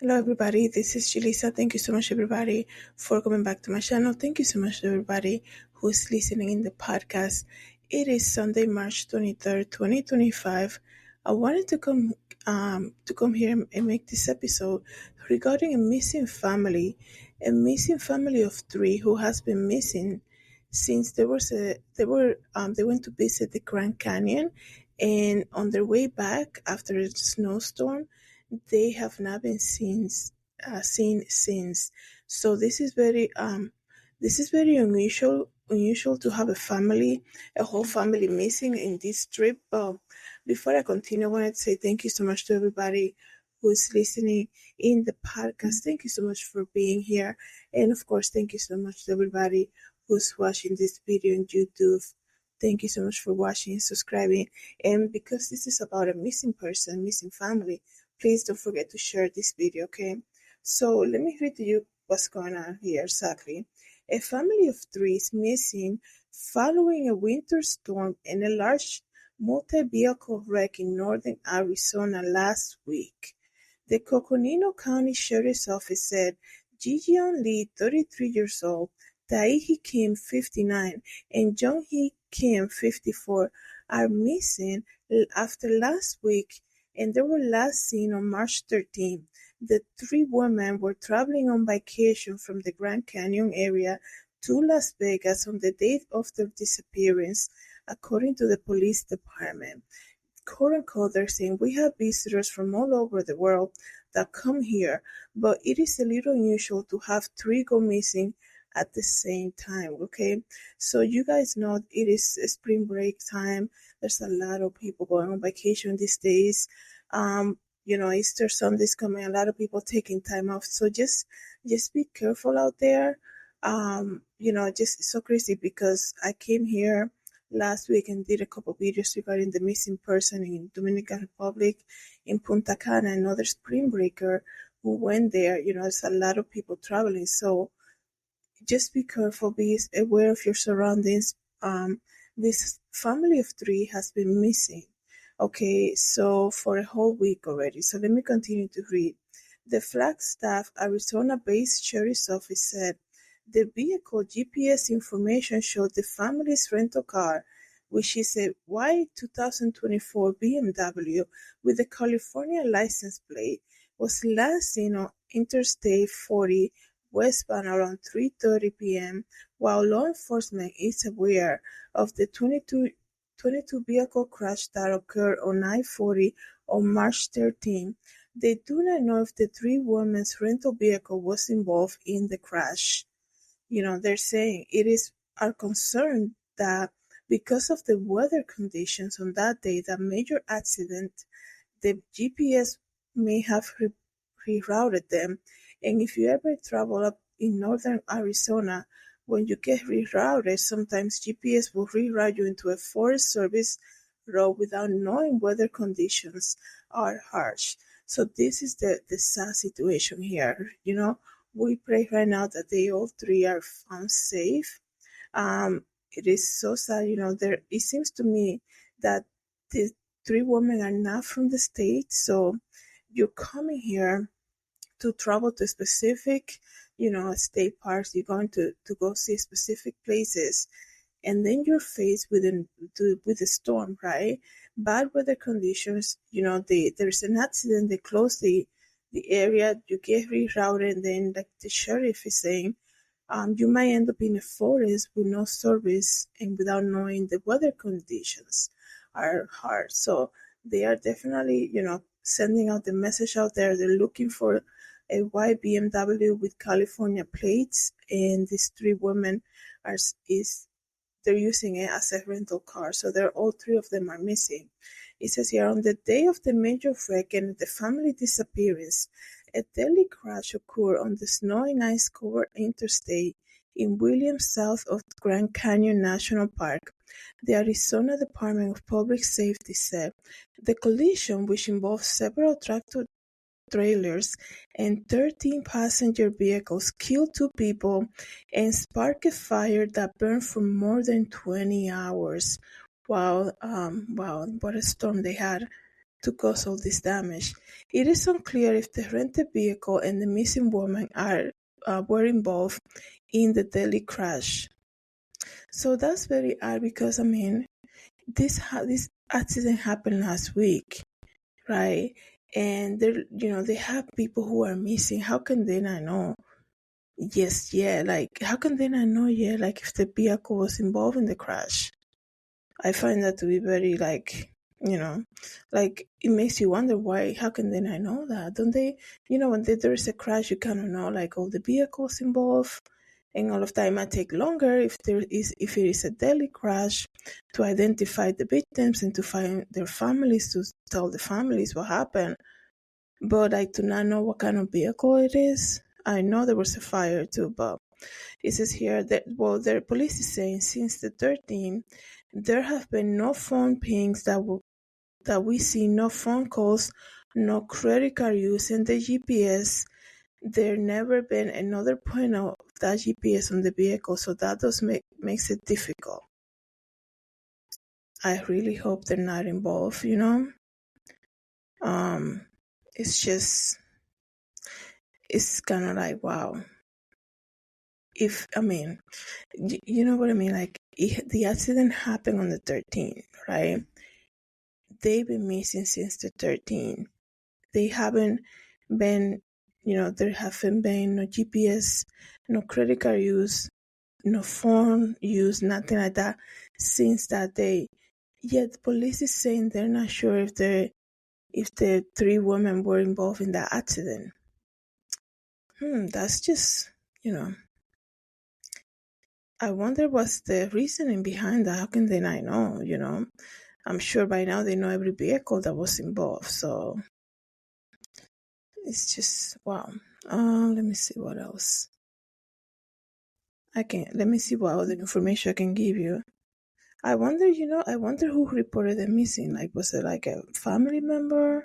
Hello, everybody. This is Julissa. Thank you so much, everybody, for coming back to my channel. Thank you so much, everybody who's listening in the podcast. It is Sunday, March 23rd, 2025. I wanted to come here and make this episode regarding a missing family of three who has been missing since they went to visit the Grand Canyon, and on their way back after a snowstorm they have not been seen since. So this is very unusual to have a whole family missing in this trip. But before I continue, I wanted to say thank you so much to everybody who's listening in the podcast. Thank you so much for being here, and of course, thank you so much to everybody who's watching this video on YouTube. Thank you so much for watching and subscribing. And because this is about a missing person, missing family, please don't forget to share this video, okay? So let me read to you what's going on here exactly. A family of three is missing following a winter storm and a large multi-vehicle wreck in northern Arizona last week. The Coconino County Sheriff's Office said Jijeon Lee, 33 years old, Taehi Kim, 59, and Jung-hee Kim, 54, are missing after last week, and they were last seen on March 13. The three women were traveling on vacation from the Grand Canyon area to Las Vegas on the date of their disappearance, according to the police department. Quote unquote, they're saying we have visitors from all over the world that come here, but it is a little unusual to have three go missing at the same time. Okay, so you guys know it is spring break time. There's a lot of people going on vacation these days. Easter Sunday's coming, a lot of people taking time off. So just be careful out there. Just it's so crazy because I came here last week and did a couple videos regarding the missing person in Dominican Republic, in Punta Cana, another spring breaker who went there. There's a lot of people traveling. So just be careful, be aware of your surroundings. This family of three has been missing. Okay, so for a whole week already. So let me continue to read. The Flagstaff, Arizona-based sheriff's office said the vehicle GPS information showed the family's rental car, which is a white 2024 BMW with a California license plate, was last seen on Interstate 40 westbound around 3:30 p.m. While law enforcement is aware of the 22 vehicle crash that occurred on I-40 on March 13, they do not know if the three women's rental vehicle was involved in the crash. They're saying it is our concern that because of the weather conditions on that day, that major accident, the GPS may have rerouted them. And if you ever travel up in northern Arizona, when you get rerouted, sometimes GPS will reroute you into a Forest Service road without knowing weather conditions are harsh. So this is the sad situation here. We pray right now that they all three are found safe. It is so sad. It seems to me that the three women are not from the States, so you're coming here to travel to specific, state parks. You're going to go see specific places, and then you're faced with a storm, right? Bad weather conditions. There's an accident. They close the area. You get rerouted, and then, like the sheriff is saying, you might end up in a forest with no service and without knowing the weather conditions are hard. So they are definitely, sending out the message out there. They're looking for a white BMW with California plates, and these three women they're using it as a rental car. So all three of them are missing. It says here, on the day of the major wreck and the family disappearance, a deadly crash occurred on the snow and ice-covered interstate in Williams south of Grand Canyon National Park. The Arizona Department of Public Safety said the collision, which involved several tractor trailers and 13 passenger vehicles, killed 2 people and sparked a fire that burned for more than 20 hours. Wow, what a storm they had. to cause all this damage. It is unclear if the rented vehicle and the missing woman were involved in the deadly crash. So that's very odd because this accident happened last week, right? And they have people who are missing. How can they not know? Yes, yeah, like how can they not know yet? Like if the vehicle was involved in the crash, I find that to be very like it makes you wonder why. How can they not know that? Don't they? When there is a crash, you kind of know like all the vehicles involved, and all of that. It might take longer if it is a deadly crash to identify the victims and to find their families to tell the families what happened. But I do not know what kind of vehicle it is. I know there was a fire too, but it says here that, well, the police is saying since the 13th, there have been no phone pings that we see, no phone calls, no credit card use in the GPS. There never been another point of that GPS on the vehicle, so that does makes it difficult. I really hope they're not involved, it's kind of like, wow. You know what I mean? Like, the accident happened on the 13th, right? They've been missing since the 13th. They haven't been, there haven't been no GPS, no credit card use, no phone use, nothing like that since that day. Yet the police is saying they're not sure if the three women were involved in that accident. That's just, I wonder what's the reasoning behind that. How can they not know, I'm sure by now they know every vehicle that was involved. So it's just, wow. Let me see what else. Let me see what other information I can give you. I wonder who reported them missing. Like, was it like a family member?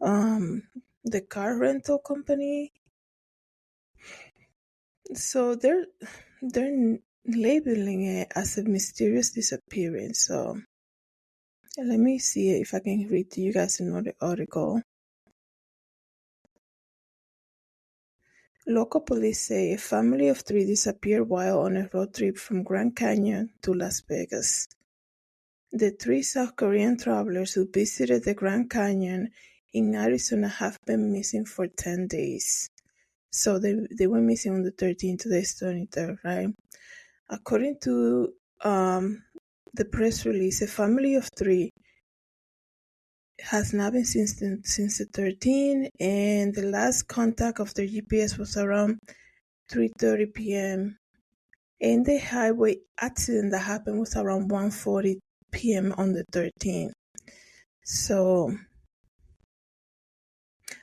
The car rental company? So they're labeling it as a mysterious disappearance. So let me see if I can read to you guys another article. Local police say a family of 3 disappeared while on a road trip from Grand Canyon to Las Vegas. The 3 South Korean travelers who visited the Grand Canyon in Arizona have been missing for 10 days. So they went missing on the 13th, today's 23rd, right? According to the press release, a family of 3 has not been since the 13th, and the last contact of their GPS was around 3:30 p.m. and the highway accident that happened was around 1:40 p.m. on the 13th. So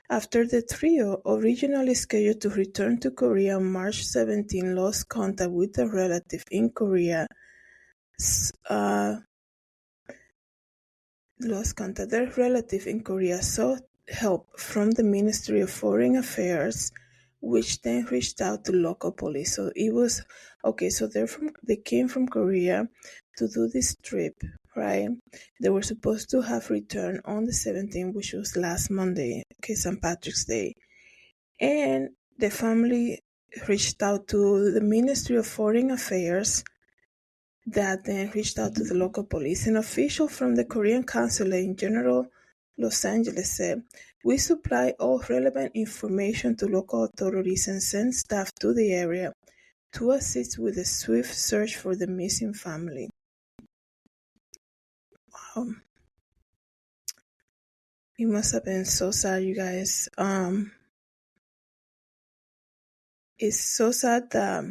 after the trio, originally scheduled to return to Korea on March 17, lost contact with a relative in Korea, their relative in Korea sought help from the Ministry of Foreign Affairs, which then reached out to local police. So it was okay. So they came from Korea to do this trip, right? They were supposed to have returned on the 17th, which was last Monday, okay, St. Patrick's Day, and the family reached out to the Ministry of Foreign Affairs, that then reached out to the local police. An official from the Korean consulate in General Los Angeles said, "We supply all relevant information to local authorities and send staff to the area to assist with the swift search for the missing family." Wow. It must have been so sad, you guys. It's so sad that,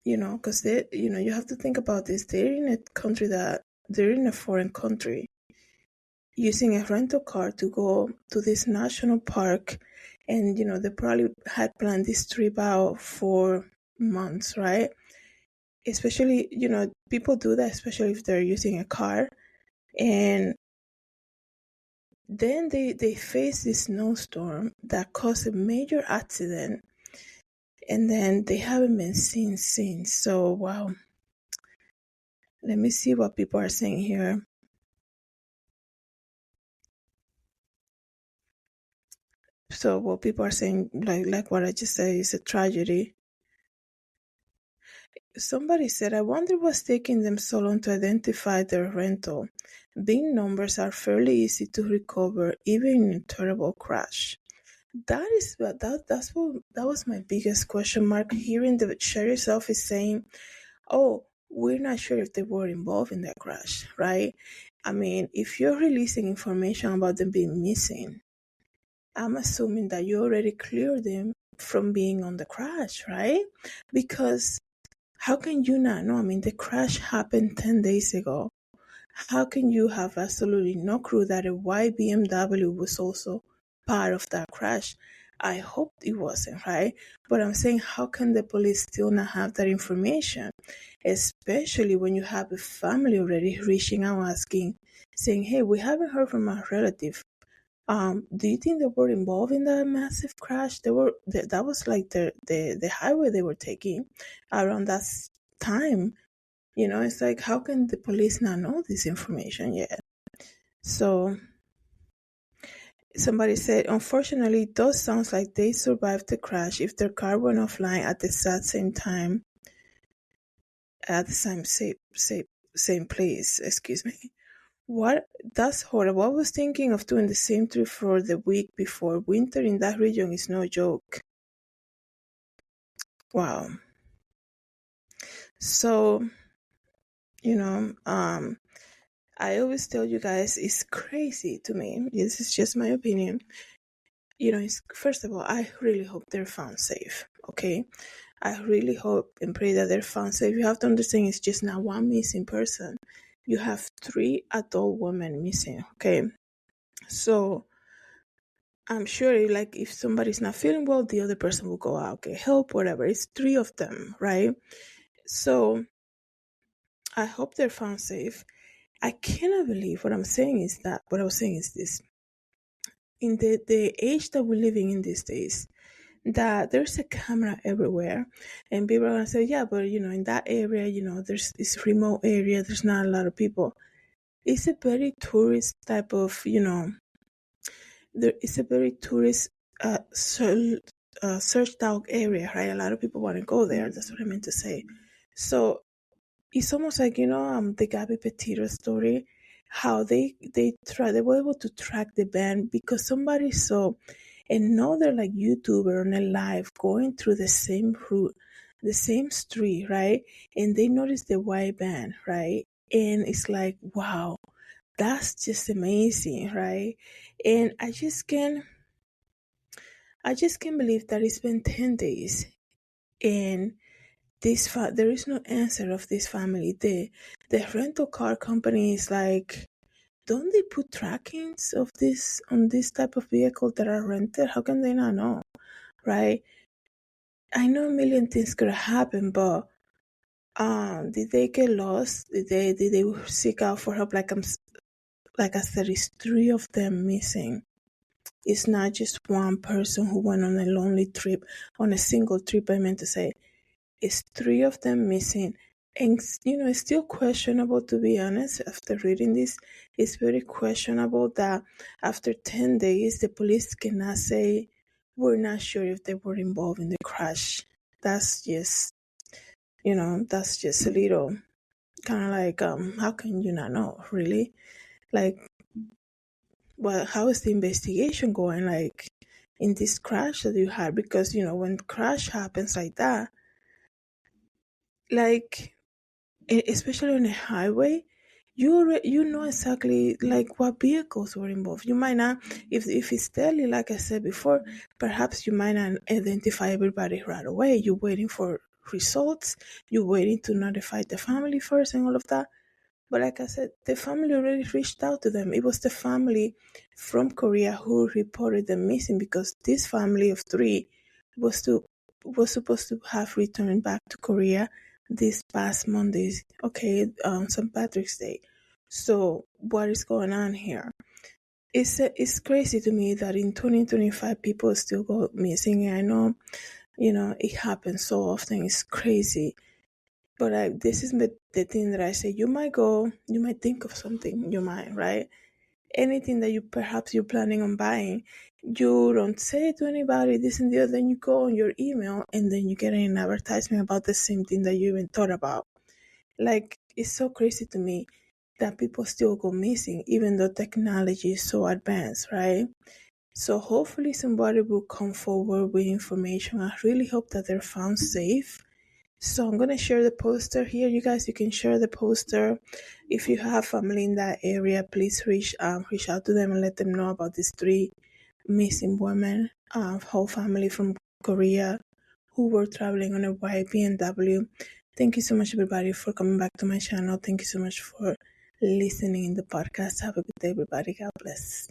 because you have to think about this. They're in a foreign country, using a rental car to go to this national park, and they probably had planned this trip out for months, right? Especially, people do that, especially if they're using a car, and then they face this snowstorm that caused a major accident, and then they haven't been seen since. So wow. Let me see what people are saying here. So what people are saying, like what I just said, is a tragedy. Somebody said, I wonder what's taking them so long to identify their rental. Big numbers are fairly easy to recover, even in a terrible crash. That was my biggest question mark. Hearing the sheriff's office saying, "Oh, we're not sure if they were involved in that crash," right? I mean, if you're releasing information about them being missing, I'm assuming that you already cleared them from being on the crash, right? Because how can you not know? I mean, the crash happened 10 days ago. How can you have absolutely no clue that a white BMW was also part of that crash? I hope it wasn't, right? But I'm saying, how can the police still not have that information? Especially when you have a family already reaching out asking, saying, hey, we haven't heard from our relative. Do you think they were involved in that massive crash? That was like the highway they were taking around that time. It's like, how can the police not know this information yet? So somebody said, unfortunately, it does sound like they survived the crash if their car went offline at the exact same time, at the same place. Excuse me. What? That's horrible. I was thinking of doing the same trip for the week before. Winter in that region is no joke. Wow. So, I always tell you guys, it's crazy to me. This is just my opinion. First of all, I really hope they're found safe. Okay, I really hope and pray that they're found safe. You have to understand, it's just not one missing person. You have 3 adult women missing. Okay, so I'm sure, like, if somebody's not feeling well, the other person will go out, get help, whatever. It's 3 of them, right? So I hope they're found safe. I cannot believe what I was saying is this. In the age that we're living in these days, that there's a camera everywhere, and people are gonna say, yeah, but in that area, there's this remote area, there's not a lot of people. It's a very tourist type of, there is a very tourist searched out area, right? A lot of people want to go there. That's what I meant to say. So it's almost like, the Gabby Petito story, how they were able to track the band because somebody saw another like YouTuber on a live going through the same route, the same street, right? And they noticed the white van, right? And it's like, wow, that's just amazing, right? And I just can't believe that it's been 10 days and there is no answer of this family. The rental car company is like, don't they put trackings of this on this type of vehicle that are rented? How can they not know, right? I know a million things could happen, but did they get lost? Did they seek out for help? Like I said, it's 3 of them missing. It's not just one person who went on a lonely trip, on a single trip. I meant to say, it's 3 of them missing. And, it's still questionable, to be honest, after reading this. It's very questionable that after 10 days, the police cannot say, we're not sure if they were involved in the crash. That's just, that's just a little kind of like, how can you not know, really? Like, well, how is the investigation going, like, in this crash that you had? Because, when crash happens like that, like, especially on a highway, you know exactly like what vehicles were involved. You might not, if it's daily, like I said before, perhaps you might not identify everybody right away. You're waiting for results. You're waiting to notify the family first and all of that. But like I said, the family already reached out to them. It was the family from Korea who reported them missing because this family of 3 was supposed to have returned back to Korea this past Monday, okay, St. Patrick's Day. So what is going on here? It's crazy to me that in 2025 people still go missing. And I know, it happens so often. It's crazy. But this is the thing that I say. You might think of something in your mind, right? anything that you're planning on buying, you don't say it to anybody, this and the other, then you go on your email and then you get an advertisement about the same thing that you even thought about. Like, it's so crazy to me that people still go missing even though technology is so advanced, right? So hopefully somebody will come forward with information. I really hope that they're found safe. So I'm gonna share the poster here. You guys, you can share the poster. If you have family in that area, please reach out to them and let them know about these 3 missing women, whole family from Korea, who were traveling on a white BMW. Thank you so much, everybody, for coming back to my channel. Thank you so much for listening in the podcast. Have a good day, everybody. God bless.